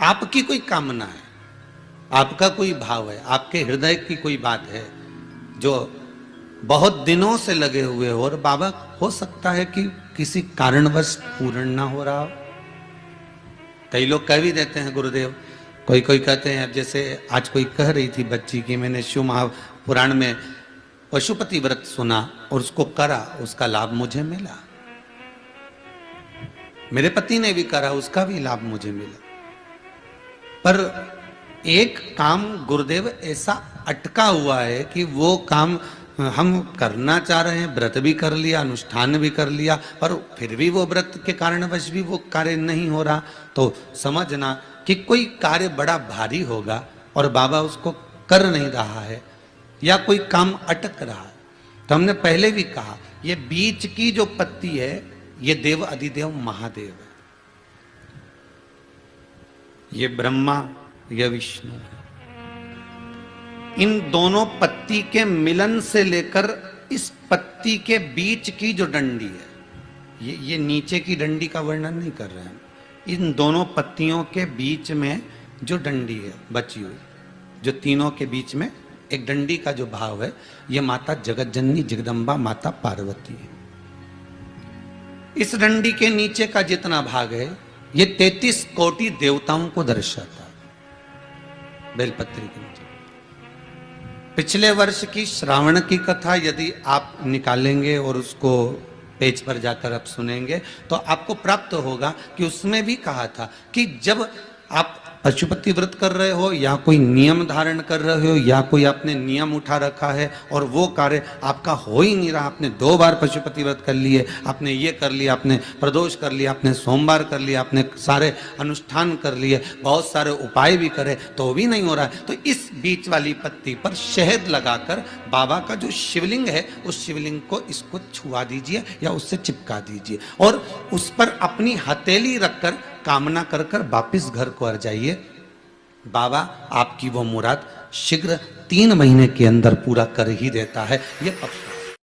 आपकी कोई कामना है, आपका कोई भाव है, आपके हृदय की कोई बात है जो बहुत दिनों से लगे हुए हो, और बाबा हो सकता है कि किसी कारणवश पूर्ण ना हो रहा हो। कई लोग कह भी देते हैं गुरुदेव, कोई कोई कहते हैं, अब जैसे आज कोई कह रही थी बच्ची कि मैंने शिव महापुराण में पशुपति व्रत सुना और उसको करा, उसका लाभ मुझे मिला। मेरे पति ने भी करा, उसका भी लाभ मुझे मिला। पर एक काम गुरुदेव ऐसा अटका हुआ है कि वो काम हम करना चाह रहे हैं, व्रत भी कर लिया, अनुष्ठान भी कर लिया, पर फिर भी वो व्रत के कारणवश भी वो कार्य नहीं हो रहा। तो समझना कि कोई कार्य बड़ा भारी होगा और बाबा उसको कर नहीं रहा है, या कोई काम अटक रहा है। तो हमने पहले भी कहा, ये बीच की जो पत्ती है ये देव अधिदेव महादेव है, ये ब्रह्मा, ये विष्णु है। इन दोनों पत्ती के मिलन से लेकर इस पत्ती के बीच की जो डंडी है, ये नीचे की डंडी का वर्णन नहीं कर रहे हैं, इन दोनों पत्तियों के बीच में जो डंडी है बची हुई, जो तीनों के बीच में एक डंडी का जो भाव है, ये माता जगतजननी जगदम्बा माता पार्वती है। इस डंडी के नीचे का जितना भाग है ये 33 कोटि देवताओं को दर्शाता है। बेलपत्री के नीचे पिछले वर्ष की श्रावण की कथा यदि आप निकालेंगे और उसको पेज पर जाकर आप सुनेंगे तो आपको प्राप्त होगा कि उसमें भी कहा था कि जब आप पशुपति व्रत कर रहे हो या कोई नियम धारण कर रहे हो या कोई आपने नियम उठा रखा है और वो कार्य आपका हो ही नहीं रहा, आपने 2 बार पशुपति व्रत कर लिए, आपने ये कर लिया, आपने प्रदोष कर लिया, आपने सोमवार कर लिया, आपने सारे अनुष्ठान कर लिए, बहुत सारे उपाय भी करे तो भी नहीं हो रहा है, तो इस बीच वाली पत्ती पर शहद लगाकर बाबा का जो शिवलिंग है उस शिवलिंग को इसको छुआ दीजिए या उससे चिपका दीजिए और उस पर अपनी हथेली रखकर कामना कर कर वापिस घर को आ जाइए। बाबा आपकी वो मुराद शीघ्र 3 महीने के अंदर पूरा कर ही देता है। ये पक्का।